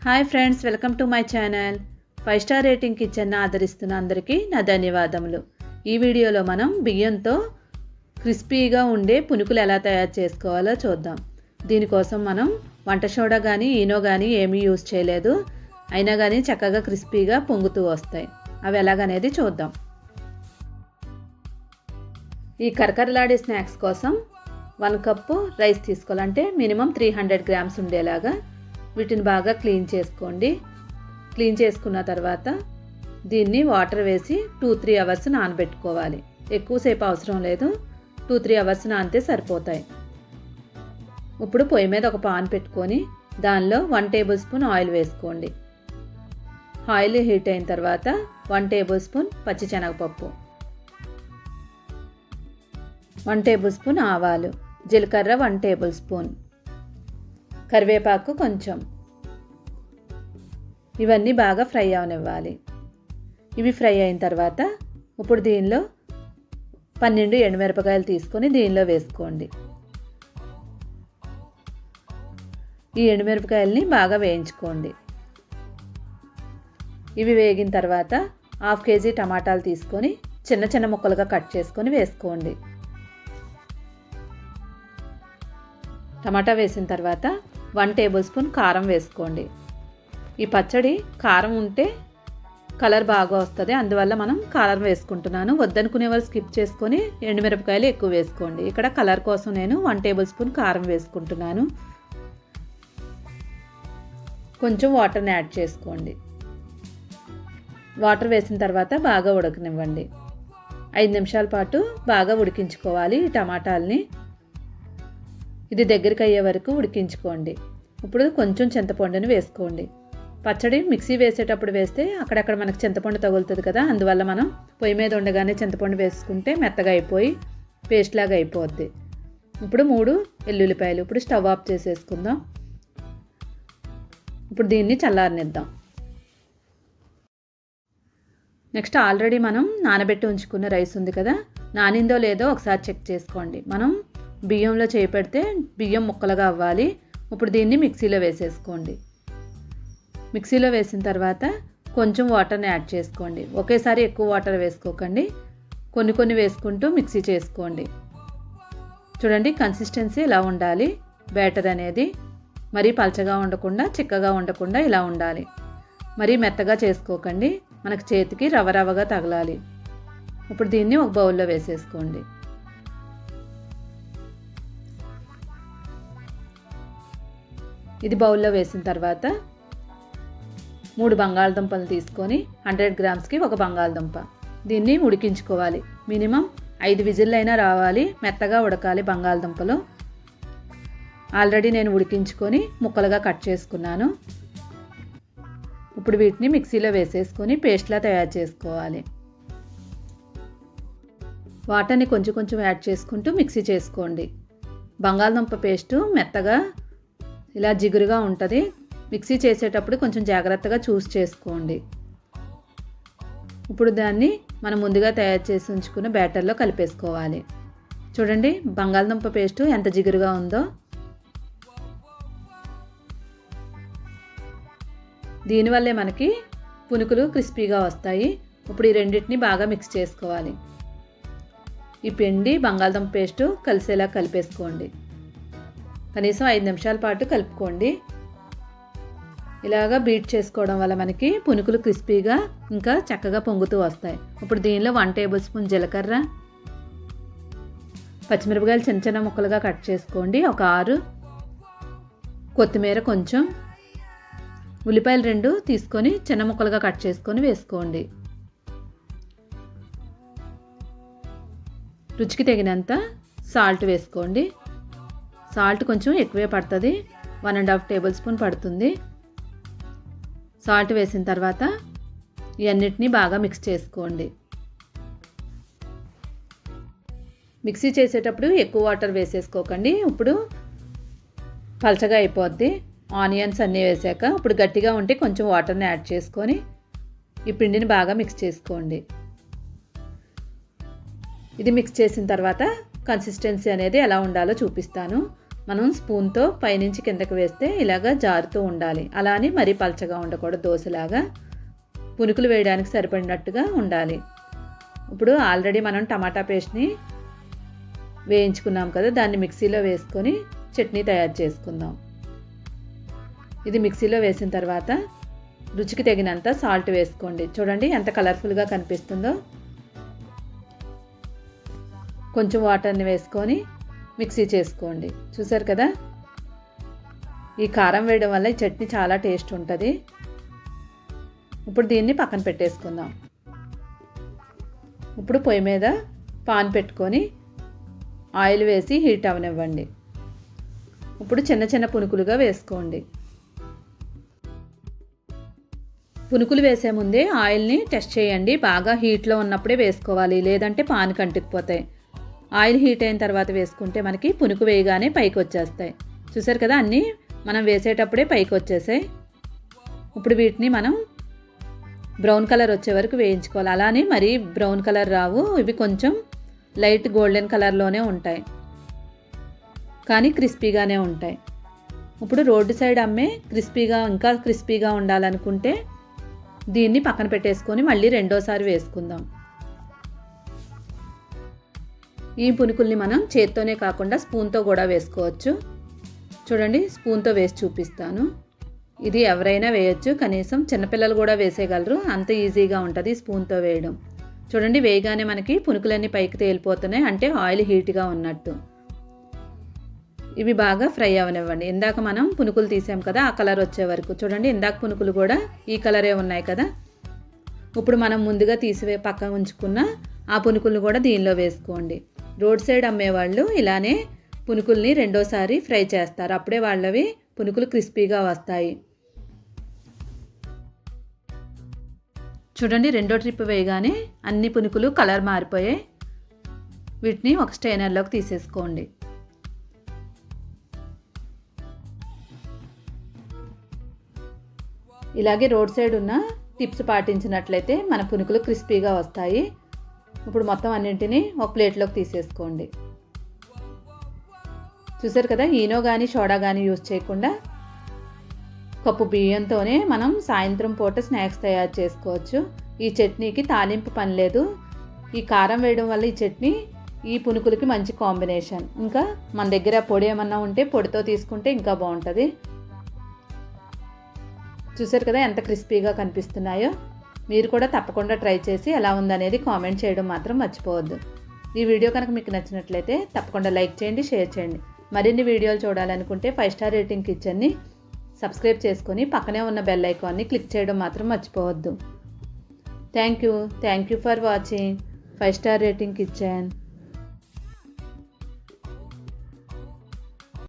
Hi friends, welcome to my channel. 5 star rating kitchen ఆదరిస్తున్న అందరికీ నా ధన్యవాదములు. ఈ వీడియోలో మనం బియ్యంతో క్రిస్పీగా ఉండే పునుకులు ఎలా తయారు చేసుకోవాలో చూద్దాం. దీనికోసం మనం వంట సోడా కానీ ఈనో కానీ ఏమీ యూజ్ చేయలేదు. అయినా కానీ చక్కగా క్రిస్పీగా పొంగుతూ వస్తాయి. అవి ఎలాగనేది చూద్దాం. ఈ కరకరలాడే స్నాక్స్ కోసం 1 కప్పు రైస్ తీసుకోవాలంటే మినిమం 300 గ్రామ్స్ ఉండేలాగా వీటిని బాగా క్లీన్ చేసుకోండి. క్లీన్ చేసుకున్న తర్వాత దీన్ని వాటర్ వేసి 2-3 అవర్స్ నానబెట్టుకోవాలి. ఎక్కువసేపు అవసరం లేదు, 2-3 అవర్స్ నానితే సరిపోతాయి. ఇప్పుడు పొయ్యి మీద ఒక పాన్ పెట్టుకొని దానిలో 1 టేబుల్ స్పూన్ ఆయిల్ వేసుకోండి. ఆయిల్ హీట్ అయిన తర్వాత 1 టేబుల్ స్పూన్ పచ్చిశనగపప్పు, 1 టేబుల్ స్పూన్ ఆవాలు, జీలకర్ర 1 టేబుల్ స్పూన్, కరివేపాకు కొంచెం. ఇవన్నీ బాగా ఫ్రై అవనివ్వాలి. ఇవి ఫ్రై అయిన తర్వాత ఇప్పుడు దీనిలో 12 ఎండుమిరపకాయలు తీసుకొని దీనిలో వేసుకోండి. ఈ ఎండుమిరపకాయలని బాగా వేయించుకోండి. ఇవి వేగిన తర్వాత 1/2 కేజీ టమాటాలు తీసుకొని చిన్న చిన్న ముక్కలుగా కట్ చేసుకొని వేసుకోండి. టమాటా వేసిన తర్వాత 1 టేబుల్ స్పూన్ కారం వేసుకోండి. ఈ పచ్చడి కారం ఉంటే కలర్ బాగా వస్తుంది, అందువల్ల మనం కారం వేసుకుంటున్నాను. వద్దనుకునే వాళ్ళు స్కిప్ చేసుకొని ఎండుమిరపకాయలు ఎక్కువ వేసుకోండి. ఇక్కడ కలర్ కోసం నేను 1 టేబుల్ స్పూన్ కారం వేసుకుంటున్నాను. కొంచెం వాటర్ని యాడ్ చేసుకోండి. వాటర్ వేసిన తర్వాత బాగా ఉడకనివ్వండి. 5 నిమిషాల పాటు బాగా ఉడికించుకోవాలి ఈ టమాటాలని. ఇది దగ్గరికి అయ్యే వరకు ఉడికించుకోండి. ఇప్పుడు కొంచెం చింతపండుని వేసుకోండి. పచ్చడి మిక్సీ వేసేటప్పుడు వేస్తే అక్కడక్కడ మనకు చింతపండు తగులుతుంది కదా, అందువల్ల మనం పొయ్యి మీద ఉండగానే చింతపండు వేసుకుంటే మెత్తగా అయిపోయి పేస్ట్ లాగా అయిపోద్ది. ఇప్పుడు 3 వెల్లుల్లిపాయలు. ఇప్పుడు స్టవ్ ఆఫ్ చేసేసుకుందాం. ఇప్పుడు దీన్ని చల్లారనిద్దాం. నెక్స్ట్ ఆల్రెడీ మనం నానబెట్టి ఉంచుకున్న రైస్ ఉంది కదా, నానిందో లేదో ఒకసారి చెక్ చేసుకోండి. మనం బియ్యంలో చేయి పెడితే బియ్యం ముక్కలుగా అవ్వాలి. ఇప్పుడు దీన్ని మిక్సీలో వేసేసుకోండి. మిక్సీలో వేసిన తర్వాత కొంచెం వాటర్ని యాడ్ చేసుకోండి. ఒకేసారి ఎక్కువ వాటర్ వేసుకోకండి, కొన్ని కొన్ని వేసుకుంటూ మిక్సీ చేసుకోండి. చూడండి, కన్సిస్టెన్సీ ఇలా ఉండాలి. బ్యాటర్ అనేది మరీ పలచగా ఉండకుండా చిక్కగా ఉండకుండా ఇలా ఉండాలి. మరీ మెత్తగా చేసుకోకండి, మనకు చేతికి రవ్వ రవ్వగా తగలాలి. ఇప్పుడు దీన్ని ఒక బౌల్లో వేసేసుకోండి. ఇది బౌల్లో వేసిన తర్వాత 3 బంగాళదుంపలు తీసుకొని 100 గ్రామ్స్కి ఒక బంగాళదుంప. దీన్ని ఉడికించుకోవాలి. మినిమం 5 విజిల్ అయినా రావాలి, మెత్తగా ఉడకాలి బంగాళదుంపలు. ఆల్రెడీ నేను ఉడికించుకొని ముక్కలుగా కట్ చేసుకున్నాను. ఇప్పుడు వీటిని మిక్సీలో వేసేసుకొని పేస్ట్లా తయారు చేసుకోవాలి. వాటర్ని కొంచెం కొంచెం యాడ్ చేసుకుంటూ మిక్సీ చేసుకోండి. బంగాళదుంప పేస్టు మెత్తగా ఇలా జిగురుగా ఉంటుంది. మిక్సీ చేసేటప్పుడు కొంచెం జాగ్రత్తగా చూసి చేసుకోండి. ఇప్పుడు దాన్ని మనం ముందుగా తయారు చేసి ఉంచుకున్న బ్యాటర్లో కలిపేసుకోవాలి. చూడండి, బంగాళదుంప పేస్టు ఎంత జిగురుగా ఉందో. దీనివల్లే మనకి పునుకులు క్రిస్పీగా వస్తాయి. ఇప్పుడు ఈ రెండింటిని బాగా మిక్స్ చేసుకోవాలి. ఈ పిండి బంగాళదుంప పేస్టు కలిసేలా కలిపేసుకోండి. కనీసం 5 నిమిషాల పాటు కలుపుకోండి. ఇలాగా బీట్ చేసుకోవడం వల్ల మనకి పునుకులు క్రిస్పీగా ఇంకా చక్కగా పొంగుతూ వస్తాయి. ఇప్పుడు దీనిలో 1 టేబుల్ స్పూన్ జీలకర్ర, పచ్చిమిరపకాయలు చిన్న చిన్న ముక్కలుగా కట్ చేసుకోండి, ఒక 6, కొత్తిమీర కొంచెం, ఉల్లిపాయలు 2 తీసుకొని చిన్న ముక్కలుగా కట్ చేసుకొని వేసుకోండి. రుచికి తగినంత సాల్ట్ వేసుకోండి. సాల్ట్ కొంచెం ఎక్కువే పడుతుంది, 1.5 టేబుల్ స్పూన్ పడుతుంది. సాల్ట్ వేసిన తర్వాత ఇవన్నిటిని బాగా మిక్స్ చేసుకోండి. మిక్సీ చేసేటప్పుడు ఎక్కువ వాటర్ వేసేసుకోకండి. ఇప్పుడు పలచగా అయిపోద్ది. ఆనియన్స్ అన్నీ వేసాక ఇప్పుడు గట్టిగా ఉంటే కొంచెం వాటర్ని యాడ్ చేసుకొని ఈ పిండిని బాగా మిక్స్ చేసుకోండి. ఇది మిక్స్ చేసిన తర్వాత కన్సిస్టెన్సీ అనేది ఎలా ఉండాలో చూపిస్తాను. మనం స్పూన్తో పైనుంచి కిందకి వేస్తే ఇలాగా జారుతూ ఉండాలి. అలా అని మరీ పలచగా ఉండకూడదు, దోశలాగా పునుకులు వేయడానికి సరిపడినట్టుగా ఉండాలి. ఇప్పుడు ఆల్రెడీ మనం టమాటా పేస్ట్ని వేయించుకున్నాం కదా, దాన్ని మిక్సీలో వేసుకొని చట్నీ తయారు చేసుకుందాం. ఇది మిక్సీలో వేసిన తర్వాత రుచికి తగినంత సాల్ట్ వేసుకోండి. చూడండి ఎంత కలర్ఫుల్గా కనిపిస్తుందో. కొంచెం వాటర్ని వేసుకొని మిక్సీ చేసుకోండి. చూసారు కదా, ఈ కారం వేయడం వల్ల ఈ చట్నీ చాలా టేస్ట్ ఉంటుంది. ఇప్పుడు దీన్ని పక్కన పెట్టేసుకుందాం. ఇప్పుడు పొయ్యి మీద పాన్ పెట్టుకొని ఆయిల్ వేసి హీట్ అవనివ్వండి. ఇప్పుడు చిన్న చిన్న పునుకులుగా వేసుకోండి. పునుకులు వేసే ముందే ఆయిల్ని టెస్ట్ చేయండి. బాగా హీట్లో ఉన్నప్పుడే వేసుకోవాలి, లేదంటే పాన్ కంటుకుపోతాయి. ఆయిల్ హీట్ అయిన తర్వాత వేసుకుంటే మనకి పునుకు వేయగానే పైకి వచ్చేస్తాయి. చూసారు కదా, అన్నీ మనం వేసేటప్పుడే పైకి వచ్చేసాయి. ఇప్పుడు వీటిని మనం బ్రౌన్ కలర్ వచ్చే వరకు వేయించుకోవాలి. అలానే మరీ బ్రౌన్ కలర్ రావు, ఇవి కొంచెం లైట్ గోల్డెన్ కలర్లోనే ఉంటాయి, కానీ క్రిస్పీగానే ఉంటాయి. ఇప్పుడు రోడ్డు సైడ్ అమ్మే ఇంకా క్రిస్పీగా ఉండాలనుకుంటే దీన్ని పక్కన పెట్టేసుకొని మళ్ళీ రెండోసారి వేసుకుందాం. ఈ పునుకుల్ని మనం చేత్తోనే కాకుండా స్పూన్తో కూడా వేసుకోవచ్చు. చూడండి, స్పూన్తో వేసి చూపిస్తాను. ఇది ఎవరైనా వేయచ్చు, కనీసం చిన్నపిల్లలు కూడా వేసేయగలరు, అంత ఈజీగా ఉంటుంది స్పూన్తో వేయడం. చూడండి, వేయగానే మనకి పునుకులన్నీ పైకి తేలిపోతున్నాయి, అంటే ఆయిల్ హీట్గా ఉన్నట్టు. ఇవి బాగా ఫ్రై అవనివ్వండి. ఇందాక మనం పునుకులు తీసాం కదా, ఆ కలర్ వచ్చే వరకు. చూడండి, ఇందాక పునుకులు కూడా ఈ కలరే ఉన్నాయి కదా. ఇప్పుడు మనం ముందుగా పక్కన ఉంచుకున్న ఆ పునుకులను కూడా దీనిలో వేసుకోండి. రోడ్ సైడ్ అమ్మేవాళ్ళు ఇలానే పునుకుల్ని రెండోసారి ఫ్రై చేస్తారు, అప్పుడే వాళ్ళవి పునుకులు క్రిస్పీగా వస్తాయి. చూడండి, రెండో ట్రిప్ వేయగానే అన్ని పునుకులు కలర్ మారిపోయాయి. వీటిని ఒక స్ట్రైనర్లోకి తీసేసుకోండి. ఇలాగే రోడ్ సైడ్ ఉన్న టిప్స్ పాటించినట్లయితే మన పునుకులు క్రిస్పీగా వస్తాయి. ఇప్పుడు మొత్తం అన్నింటినీ ఒక ప్లేట్లోకి తీసేసుకోండి. చూసారు కదా, ఈనో కానీ సోడా కానీ యూజ్ చేయకుండా కప్పు బియ్యంతోనే మనం సాయంత్రం పూట స్నాక్స్ తయారు చేసుకోవచ్చు. ఈ చట్నీకి తాలింపు పని లేదు. ఈ కారం వేయడం వల్ల ఈ చట్నీ ఈ పునుకులకి మంచి కాంబినేషన్. ఇంకా మన దగ్గర పొడి ఏమన్నా ఉంటే పొడితో తీసుకుంటే ఇంకా బాగుంటుంది. చూసారు కదా ఎంత క్రిస్పీగా కనిపిస్తున్నాయో. మీరు కూడా తప్పకుండా ట్రై చేసి ఎలా ఉందనేది కామెంట్ చేయడం మాత్రం మర్చిపోవద్దు. ఈ వీడియో కనుక మీకు నచ్చినట్లయితే తప్పకుండా లైక్ చేయండి, షేర్ చేయండి. మరిన్ని వీడియోలు చూడాలనుకుంటే 5 స్టార్ రేటింగ్ కిచెన్ని సబ్స్క్రైబ్ చేసుకొని పక్కనే ఉన్న బెల్ ఐకాన్ని క్లిక్ చేయడం మాత్రం మర్చిపోవద్దు. Thank you for watching 5 star rating kitchen.